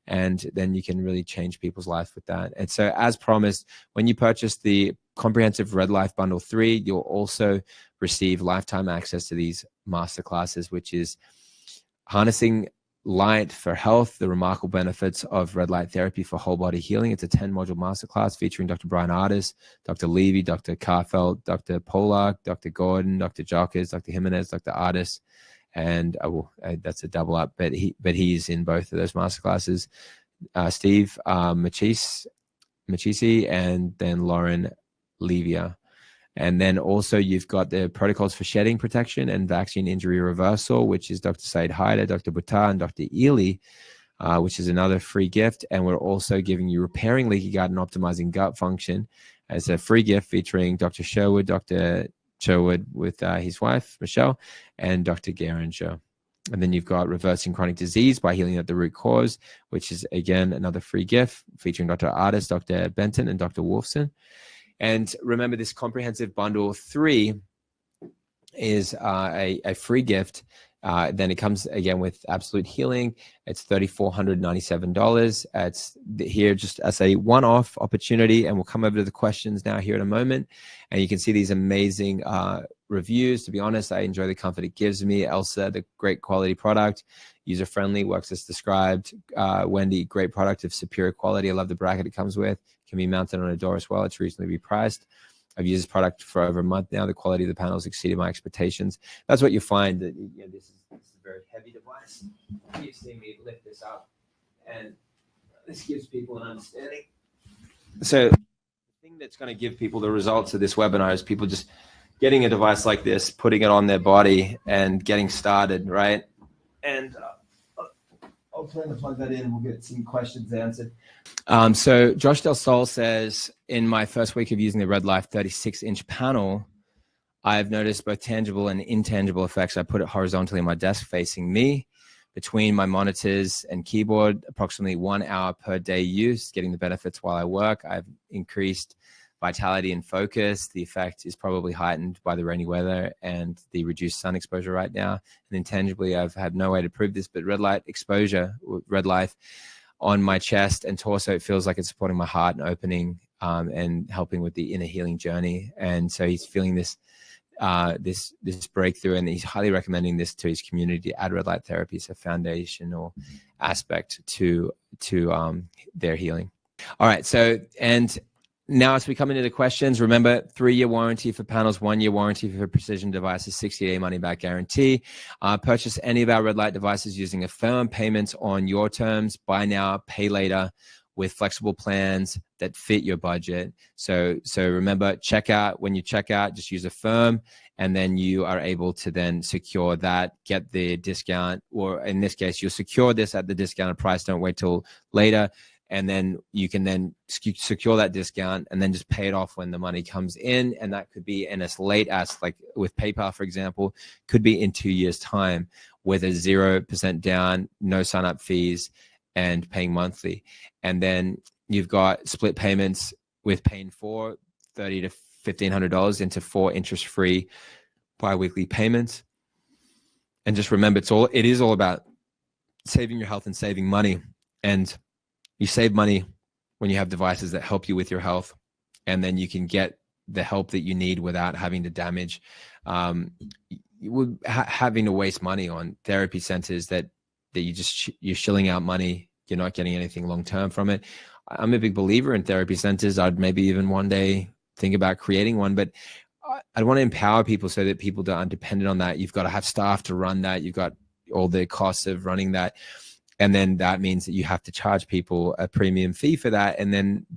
And then you can really change people's lives with that. And so as promised, when you purchase the comprehensive Red Life Bundle 3, you'll also receive lifetime access to these masterclasses, which is harnessing light for health, the remarkable benefits of red light therapy for whole body healing. It's a 10-module masterclass featuring Dr. Brian Ardis, Dr. Levy, Dr. Carfeld, Dr. Polak, Dr. Gordon, Dr. Jockeys, Dr. Jimenez, Dr. Ardis, and that's a double up, but he's in both of those masterclasses. Steve Machisi, and then Lauren Levia. And then also you've got the protocols for shedding protection and vaccine injury reversal, which is Dr. Said Haider, Dr. Buttar, and Dr. Ely, which is another free gift. And we're also giving you repairing leaky gut and optimizing gut function as a free gift featuring Dr. Sherwood, Dr. Sherwood with his wife, Michelle, and Dr. Garinger. And then you've got reversing chronic disease by healing at the root cause, which is, again, another free gift featuring Dr. Ardis, Dr. Benton, and Dr. Wolfson. And remember, this comprehensive bundle 3 is a free gift. Then it comes again with absolute healing. It's $3,497. It's here just as a one-off opportunity, and we'll come over to the questions now here in a moment. And you can see these amazing reviews. To be honest, I enjoy the comfort it gives me. Elsa, the great quality product, user-friendly, works as described. Wendy, great product of superior quality. I love the bracket it comes with. Can be mounted on a door as well. It's reasonably priced. I've used this product for over a month now. The quality of the panels exceeded my expectations. That's what you find. That this is a very heavy device. You've seen me lift this up, and this gives people an understanding. So the thing that's going to give people the results of this webinar is people just getting a device like this, putting it on their body, and getting started, right? And I'll plan to plug that in, and we'll get some questions answered. So Josh Del Sol says, in my first week of using the Red Life 36-inch panel, I've noticed both tangible and intangible effects. I put it horizontally on my desk facing me, between my monitors and keyboard, approximately 1 hour per day use, getting the benefits while I work. I've increased vitality and focus. The effect is probably heightened by the rainy weather and the reduced sun exposure right now. And intangibly, I've had no way to prove this, but red light exposure, red light on my chest and torso, it feels like it's supporting my heart and opening and helping with the inner healing journey. And so he's feeling this this breakthrough, and he's highly recommending this to his community to add red light therapy as a foundational aspect to their healing. All right, so and now as we come into the questions, remember 3-year warranty for panels, 1-year warranty for precision devices, 60-day money back guarantee. Purchase any of our red light devices using a firm payment on your terms, buy now, pay later, with flexible plans that fit your budget. So remember, when you check out, just use a firm, and then you are able to then secure that, get the discount, or in this case, you'll secure this at the discounted price. Don't wait till later. And then you can then secure that discount and then just pay it off when the money comes in. And that could be in as late as, like with PayPal, for example, could be in 2 years' time with a 0% down, no sign-up fees, and paying monthly. And then you've got split payments with paying for $1,300 to $1,500 into 4 interest-free bi-weekly payments. And just remember, it is all about saving your health and saving money. And you save money when you have devices that help you with your health. and then you can get the help that you need without having to damage, having to waste money on therapy centers that you're shilling out money. You're not getting anything long-term from it. I'm a big believer in therapy centers. I'd maybe even one day think about creating one, but I want to empower people so that people aren't dependent on that. You've got to have staff to run that. You've got all the costs of running that. And then that means that you have to charge people a premium fee for that.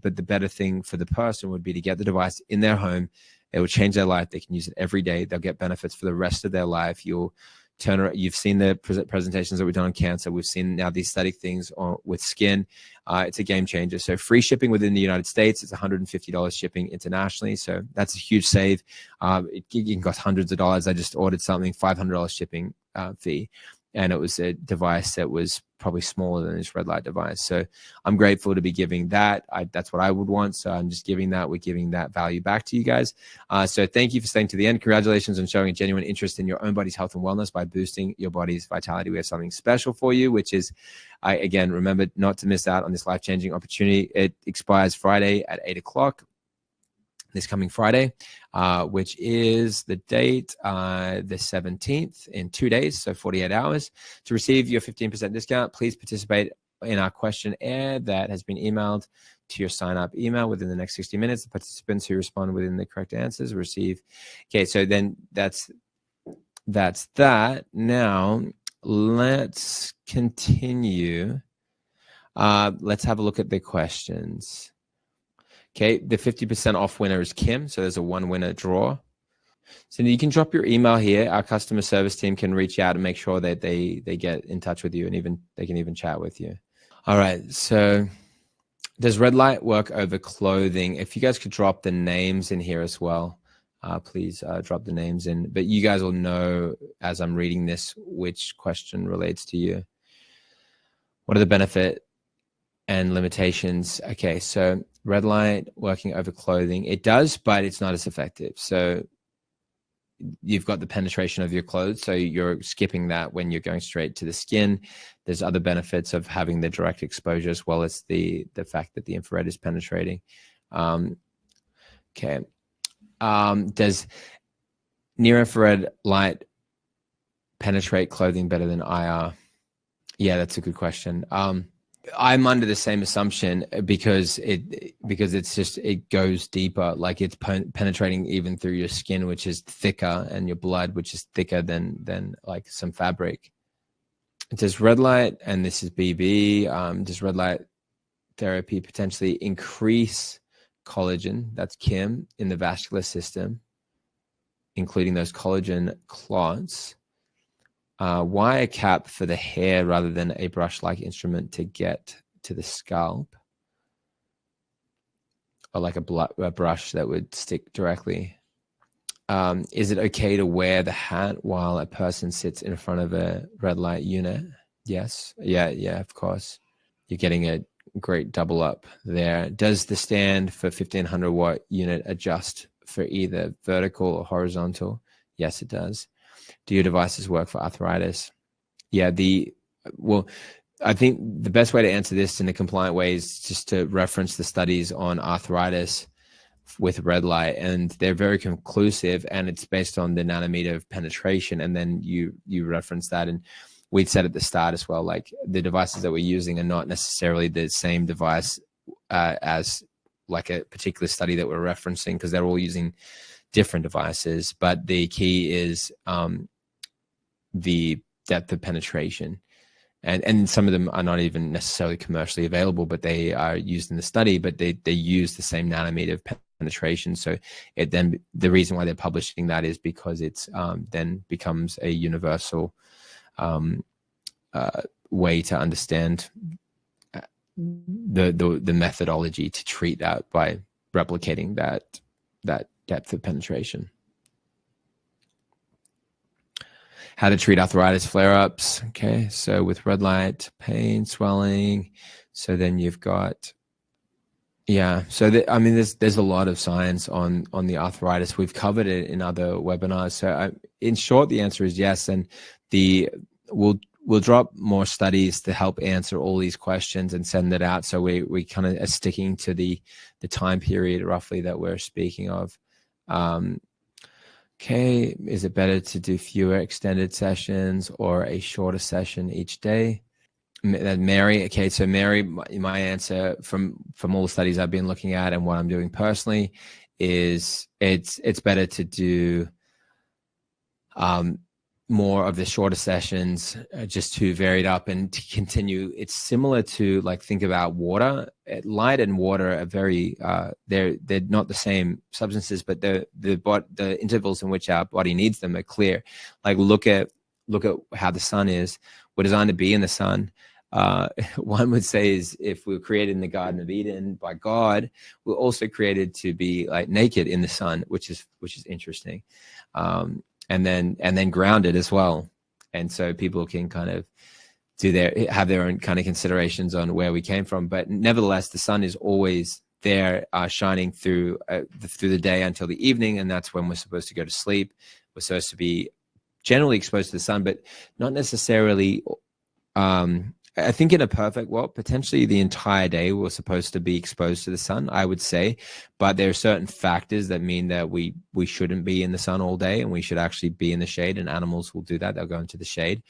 But the better thing for the person would be to get the device in their home. It will change their life. They can use it every day. They'll get benefits for the rest of their life. You've seen the presentations that we've done on cancer. We've seen now these study things with skin. It's a game changer. So free shipping within the United States. It's $150 shipping internationally. So that's a huge save. It can cost hundreds of dollars. I just ordered something, $500 shipping fee. And it was a device that was probably smaller than this red light device. So I'm grateful to be giving that. That's what I would want. So I'm just giving that. We're giving that value back to you guys. So thank you for staying to the end. Congratulations on showing a genuine interest in your own body's health and wellness by boosting your body's vitality. We have something special for you, which is, again, remember not to miss out on this life-changing opportunity. It expires Friday at 8 o'clock. This coming Friday, which is the date, the 17th, in 2 days, so 48 hours. To receive your 15% discount, please participate in our questionnaire that has been emailed to your sign-up email within the next 60 minutes. The participants who respond within the correct answers receive. Okay, so then that's that. Now, let's continue. Let's have a look at the questions. Okay, the 50% off winner is Kim. So there's a one winner draw. So you can drop your email here. Our customer service team can reach out and make sure that they get in touch with you, and they can even chat with you. All right, so does red light work over clothing? If you guys could drop the names in here as well, please drop the names in. But you guys will know as I'm reading this which question relates to you. What are the benefit and limitations? Okay, so red light working over clothing. It does, but it's not as effective. So you've got the penetration of your clothes, so you're skipping that when you're going straight to the skin. There's other benefits of having the direct exposure, as well as the fact that the infrared is penetrating. Okay. Does near infrared light penetrate clothing better than IR? Yeah, that's a good question. I'm under the same assumption because it goes deeper, like it's penetrating even through your skin, which is thicker, and your blood, which is thicker than like some fabric. Does red light, and this is BB, does red light therapy potentially increase collagen, that's Kim, in the vascular system, including those collagen clots? Why a cap for the hair rather than a brush-like instrument to get to the scalp? Or like a brush that would stick directly? Is it okay to wear the hat while a person sits in front of a red light unit? Yes. Yeah, of course. You're getting a great double up there. Does the stand for 1500 watt unit adjust for either vertical or horizontal? Yes, it does. Do your devices work for arthritis? Yeah, I think the best way to answer this in a compliant way is just to reference the studies on arthritis with red light, and they're very conclusive, and it's based on the nanometer of penetration. And then you reference that, and we'd said at the start as well, like the devices that we're using are not necessarily the same device as like a particular study that we're referencing, because they're all using different devices, but the key is the depth of penetration, and some of them are not even necessarily commercially available, but they are used in the study, but they use the same nanometer of penetration. So then the reason why they're publishing that is because it's then becomes a universal way to understand the methodology to treat that by replicating that depth of penetration. How to treat arthritis flare-ups. Okay, so with red light, pain, swelling. So then you've got, so there's a lot of science on the arthritis. We've covered it in other webinars. So in short, the answer is yes. And we'll we'll drop more studies to help answer all these questions and send it out. So we kind of are sticking to the time period roughly that we're speaking of. Okay, is it better to do fewer extended sessions or a shorter session each day? Mary, okay, so Mary, my answer from all the studies I've been looking at and what I'm doing personally is it's better to do more of the shorter sessions, just to vary it up and to continue. It's similar to, like, think about water. Light and water are very they're not the same substances, but the intervals in which our body needs them are clear. Like look at how the sun is. We're designed to be in the sun. One would say is if we were created in the Garden of Eden by God, we're also created to be like naked in the sun, which is interesting. And then grounded as well. And so people can kind of have their own kind of considerations on where we came from. But nevertheless, the sun is always there, shining through the day until the evening. And that's when we're supposed to go to sleep. We're supposed to be generally exposed to the sun, but not necessarily, I think in a perfect world, potentially the entire day we're supposed to be exposed to the sun, I would say. But there are certain factors that mean that we shouldn't be in the sun all day, and we should actually be in the shade, and animals will do that. They'll go into the shade.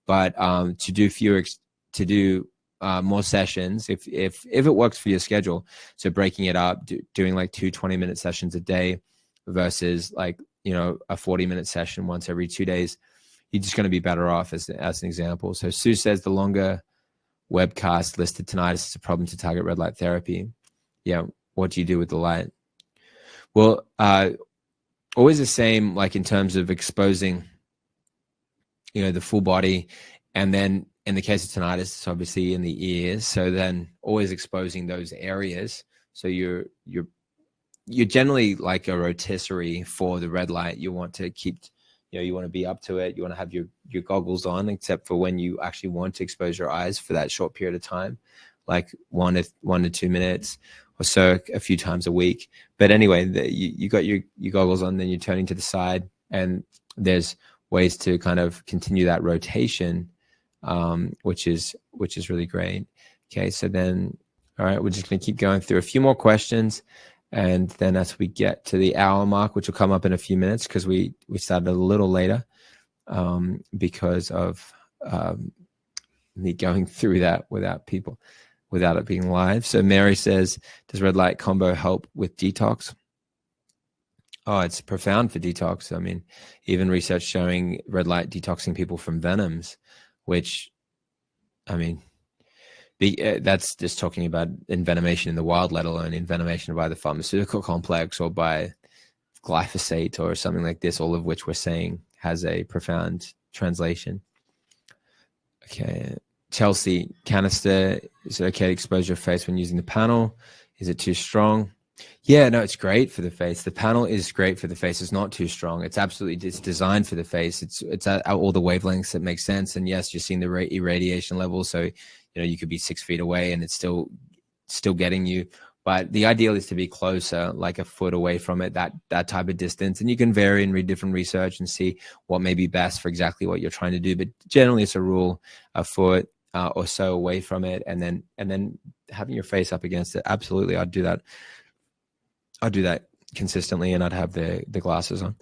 But to do more sessions, if it works for your schedule, so breaking it up, doing like 2 20-minute sessions a day versus like, a 40-minute session once every 2 days, you're just going to be better off as an example. So Sue says the longer webcast listed tinnitus is a problem to target red light therapy. Yeah. What do you do with the light? Well, always the same, like in terms of exposing, the full body. And then in the case of tinnitus, it's obviously in the ears. So then always exposing those areas. So you're generally like a rotisserie for the red light. You want to keep, you want to be up to it. You want to have your goggles on, except for when you actually want to expose your eyes for that short period of time, like 1 to 2 minutes or so, a few times a week. But anyway, you got your goggles on, then you're turning to the side, and there's ways to kind of continue that rotation, which is really great. Okay, so then, all right, we're just going to keep going through a few more questions. And then as we get to the hour mark, which will come up in a few minutes, because we started a little later because of me going through that without it being live. So Mary says, does red light combo help with detox? Oh, it's profound for detox. I mean, even research showing red light detoxing people from venoms, which, I mean, that's just talking about envenomation in the wild, let alone envenomation by the pharmaceutical complex or by glyphosate or something like this, all of which we're saying has a profound translation. Okay. Chelsea, canister, is it okay to expose your face when using the panel? Is it too strong? Yeah, no, it's great for the face. The panel is great for the face. It's not too strong. It's designed for the face. It's at all the wavelengths that make sense. And yes, you're seeing the irradiation level. So, you could be 6 feet away and it's still getting you. But the ideal is to be closer, like a foot away from it, that type of distance. And you can vary and read different research and see what may be best for exactly what you're trying to do. But generally, it's a rule, a foot or so away from it, and then having your face up against it. Absolutely, I'd do that. I'd do that consistently, and I'd have the glasses on.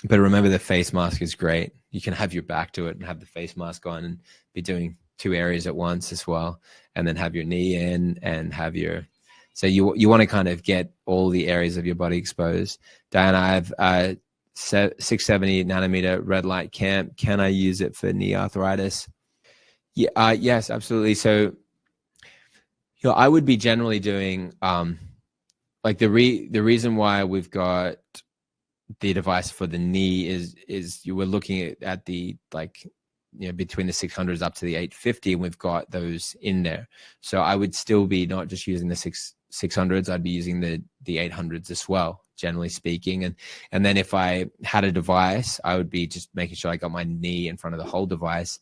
But remember, the face mask is great. You can have your back to it and have the face mask on and be doing 2 areas at once as well, and then have your knee in and have your. So you want to kind of get all the areas of your body exposed. Diana, I have 670 nanometer red light camp. Can I use it for knee arthritis? Yeah, yes, absolutely. So, I would be generally doing like the reason why we've got the device for the knee is you were looking at the between the 600s up to the 850, and we've got those in there. So I would still be not just using the 600s, I'd be using the 800s as well, generally speaking. And then if I had a device, I would be just making sure I got my knee in front of the whole device,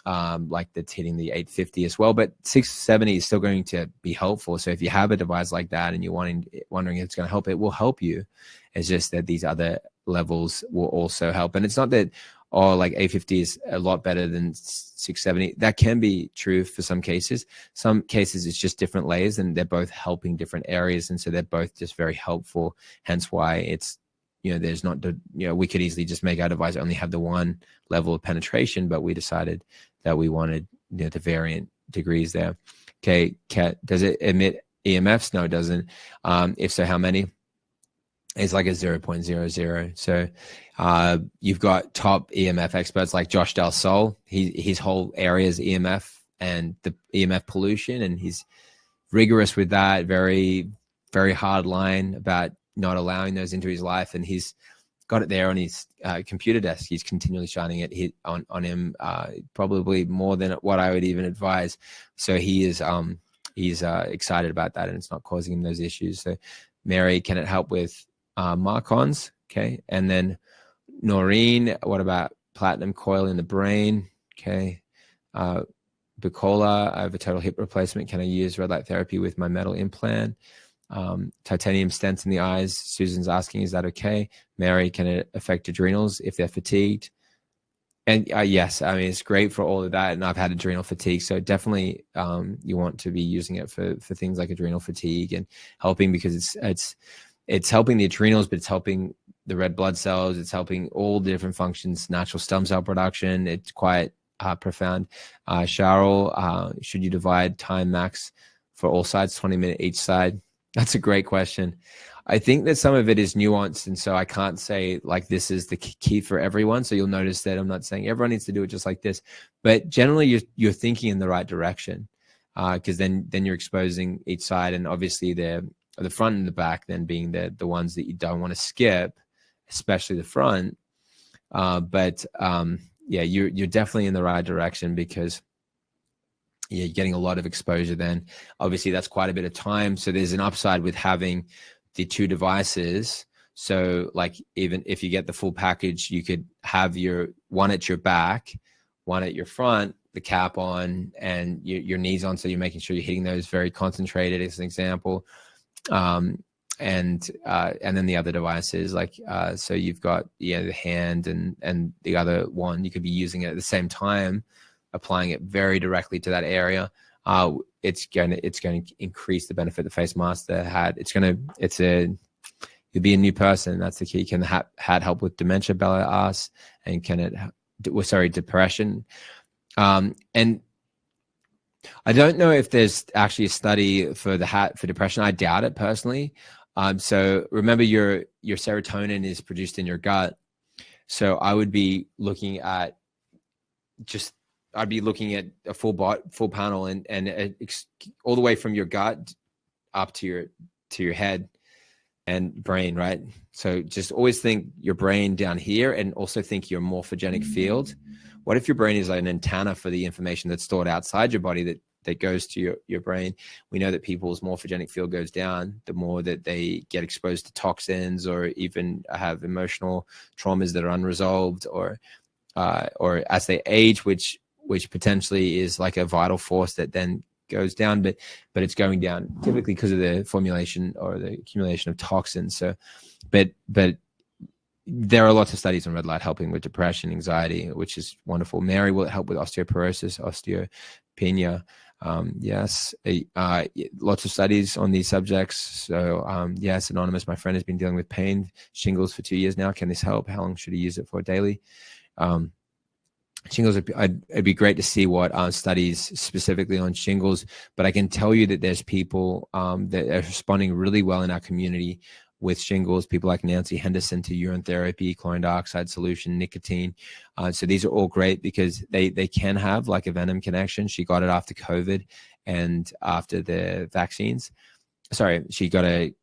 like that's hitting the 850 as well. But 670 is still going to be helpful. So if you have a device like that and you're wondering if it's going to help, it will help you. It's just that these other levels will also help. And it's not that oh, like 850 is a lot better than 670. That can be true for some cases. Some cases it's just different layers and they're both helping different areas. And so they're both just very helpful. Hence why it's, there's not, we could easily just make our device only have the one level of penetration, but we decided that we wanted the variant degrees there. Okay, does it emit EMFs? No, it doesn't. If so, how many? It's like a 0.00. So you've got top EMF experts like Josh Del Sol. His whole area is EMF and the EMF pollution, and he's rigorous with that. Very, very hard line about not allowing those into his life, and he's got it there on his computer desk. He's continually shining it on him, probably more than what I would even advise. So he's excited about that, and it's not causing him those issues. So Mary, can it help with Marcons? Okay. And then Noreen, what about platinum coil in the brain? Okay. Bicola, I have a total hip replacement. Can I use red light therapy with my metal implant? Titanium stents in the eyes. Susan's asking, is that okay? Mary, can it affect adrenals if they're fatigued? And yes, I mean, it's great for all of that. And I've had adrenal fatigue. So definitely you want to be using it for things like adrenal fatigue and helping, because it's helping the adrenals, but it's helping the red blood cells. It's helping all the different functions, natural stem cell production. It's quite profound. Cheryl, should you divide time max for all sides, 20 minutes each side? That's a great question. I think that some of it is nuanced. And so I can't say like this is the key for everyone. So you'll notice that I'm not saying everyone needs to do it just like this, but generally you're thinking in the right direction, because then you're exposing each side, and obviously the front and the back then being the ones that you don't want to skip, especially the front. Yeah, you're definitely in the right direction, because you're getting a lot of exposure then. Obviously that's quite a bit of time. So there's an upside with having the two devices. So like, even if you get the full package, you could have your one at your back, one at your front, the cap on, and your knees on. So you're making sure you're hitting those very concentrated, as an example. And then the other devices, like, so you've got, the hand and the other one, you could be using it at the same time, applying it very directly to that area. It's going to increase the benefit the face mask had. You'll be a new person. That's the key. Can the hat help with dementia, Bella asks, and can it, depression? And I don't know if there's actually a study for the hat for depression. I doubt it personally. So remember, your serotonin is produced in your gut. So I would be looking at a full panel and all the way from your gut up to your head and brain, right? So just always think your brain down here, and also think your morphogenic field. What if your brain is like an antenna for the information that's stored outside your body that goes to your brain? We know that people's morphogenic field goes down the more that they get exposed to toxins, or even have emotional traumas that are unresolved, or as they age, which potentially is like a vital force that then goes down, but it's going down typically because of the formulation or the accumulation of toxins. So, but there are lots of studies on red light helping with depression, anxiety, which is wonderful. Mary, will it help with osteoporosis, osteopenia? Yes, lots of studies on these subjects. So yes, Anonymous, my friend has been dealing with pain, shingles for 2 years now. Can this help? How long should he use it for daily? Shingles, it'd be great to see what studies specifically on shingles, but I can tell you that there's people that are responding really well in our community with shingles, people like Nancy Henderson to urine therapy, chlorine dioxide solution, nicotine. So these are all great because they can have like a venom connection. She got it after COVID and after the vaccines. Sorry, she got a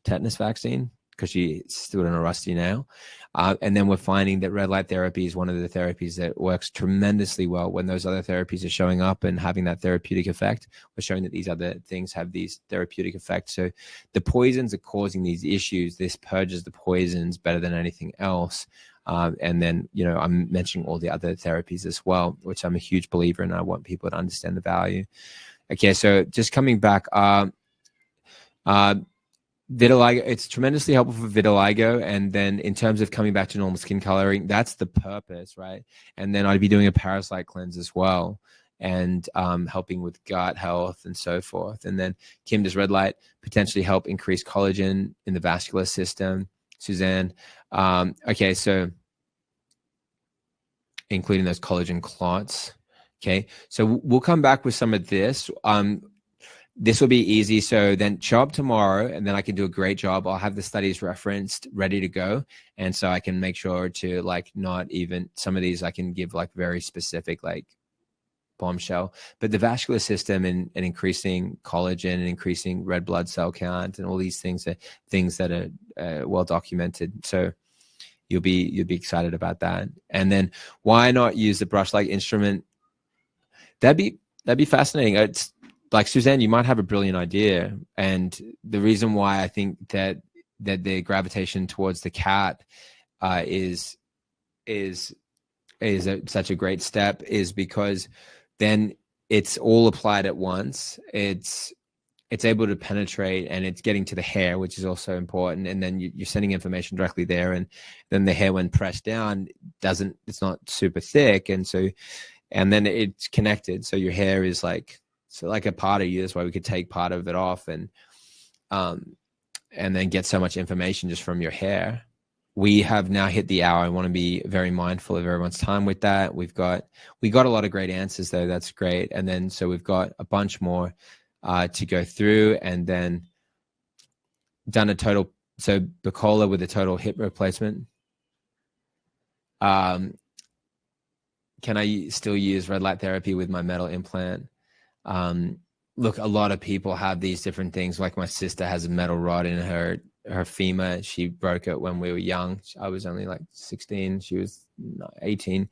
tetanus vaccine because she stood on a rusty nail. And then we're finding that red light therapy is one of the therapies that works tremendously well when those other therapies are showing up and having that therapeutic effect. We're showing that these other things have these therapeutic effects. So the poisons are causing these issues. This purges the poisons better than anything else. And then, I'm mentioning all the other therapies as well, which I'm a huge believer in. I want people to understand the value. Okay, so just coming back, vitiligo, it's tremendously helpful for vitiligo. And then in terms of coming back to normal skin coloring, that's the purpose, right? And then I'd be doing a parasite cleanse as well, and helping with gut health and so forth. And then Kim, does red light potentially help increase collagen in the vascular system? Suzanne, okay, so including those collagen clots. Okay, so we'll come back with some of this. This will be easy. So then show up tomorrow, and then I can do a great job. I'll have the studies referenced, ready to go. And so I can make sure to like, not even some of these I can give like very specific, like bombshell, but the vascular system and increasing collagen and increasing red blood cell count and all these things that are well documented. So you'll be excited about that. And then why not use the brush-like instrument? That'd be fascinating. It's like, Suzanne, you might have a brilliant idea. And the reason why I think that the gravitation towards the cat is such a great step is because then it's all applied at once. It's able to penetrate, and it's getting to the hair, which is also important. And then you're sending information directly there. And then the hair, when pressed down, it's not super thick. And then it's connected. So your hair is like a part of you. That's why we could take part of it off and then get so much information just from your hair. We have now hit the hour. I want to be very mindful of everyone's time with that. We got a lot of great answers though. That's great. And then, so we've got a bunch more to go through, and then done a total, so Bacola with a total hip replacement. Can I still use red light therapy with my metal implant? Look, a lot of people have these different things. Like my sister has a metal rod in her femur. She broke it when we were young. I was only like 16. She was 18.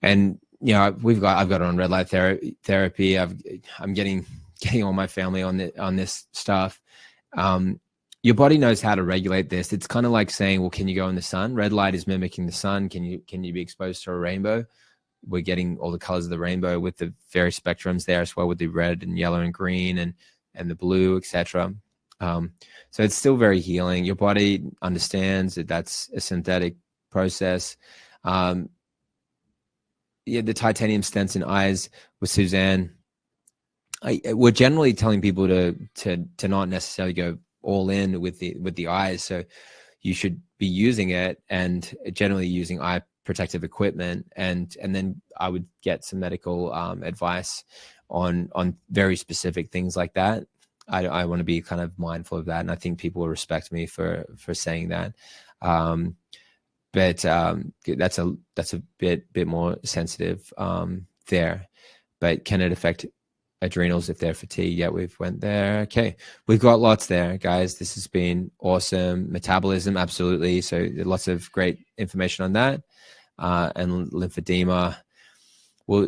And I've got it on red light therapy. I'm getting all my family on this stuff. Your body knows how to regulate this. It's kind of like saying, well, can you go in the sun? Red light is mimicking the sun. Can you be exposed to a rainbow? We're getting all the colors of the rainbow with the various spectrums there as well, with the red and yellow and green and the blue, etc. So it's still very healing. Your body understands that that's a synthetic process. The titanium stents in eyes with Suzanne. We're generally telling people to not necessarily go all in with the eyes. So you should be using it, and generally using eye protective equipment, and then I would get some medical advice on very specific things like that. I want to be kind of mindful of that, and I think people will respect me for saying that. But that's a bit more sensitive there. But can it affect adrenals if they're fatigued? Yeah, we've went there. Okay, we've got lots there, guys. This has been awesome. Metabolism, absolutely. So lots of great information on that. And lymphedema. Well,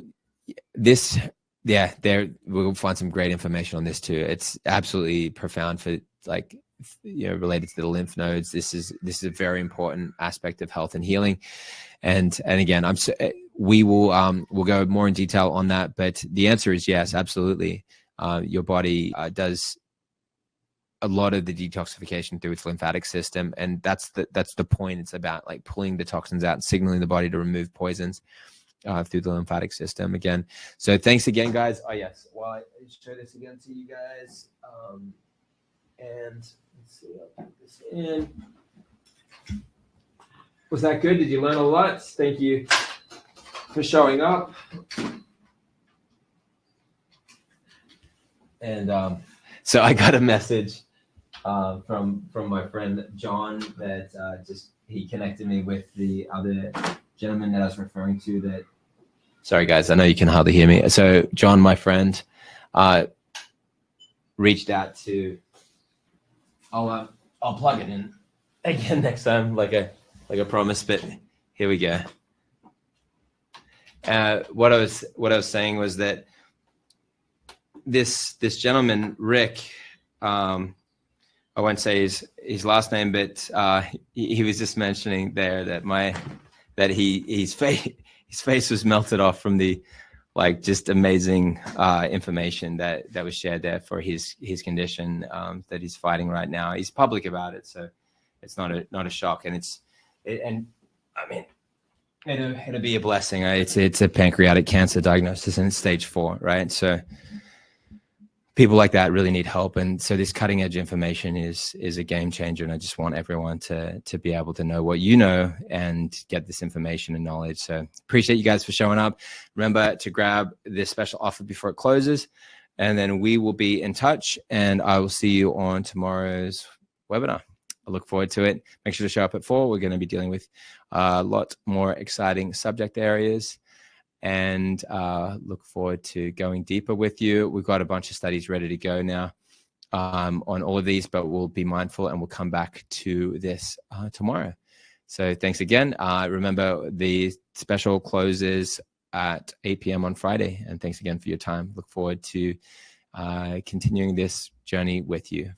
we'll find some great information on this too. It's absolutely profound for related to the lymph nodes. This is a very important aspect of health and healing. And again, we'll go more in detail on that, but the answer is yes, absolutely. Your body does a lot of the detoxification through its lymphatic system, and that's the point. It's about like pulling the toxins out and signaling the body to remove poisons through the lymphatic system again. So thanks again, guys. Oh yes, well, I show this again to you guys, and let's see, I'll put this in. Was that good? Did you learn a lot? Thank you for showing up. And so I got a message from my friend John that he connected me with the other gentleman that I was referring to. That, sorry guys, I know you can hardly hear me. So John, my friend, reached out to. I'll plug it in again next time, like a promise. But here we go. What I was saying was that this gentleman Rick, I won't say his last name, but he was just mentioning there that his face was melted off from like just amazing information that was shared there for his condition that he's fighting right now. He's public about it, so it's not a shock, and I mean, it'll be a blessing. It's a pancreatic cancer diagnosis, and it's stage 4, right? So people like that really need help, and so this cutting edge information is a game changer. And I just want everyone to be able to know what you know and get this information and knowledge. So appreciate you guys for showing up. Remember to grab this special offer before it closes, and then we will be in touch. And I will see you on tomorrow's webinar. I look forward to it. Make sure to show up at 4. We're going to be dealing with a lot more exciting subject areas, and look forward to going deeper with you. We've got a bunch of studies ready to go now on all of these, but we'll be mindful and we'll come back to this tomorrow. So thanks again. Remember, the special closes at 8 p.m. on Friday, and thanks again for your time. Look forward to continuing this journey with you.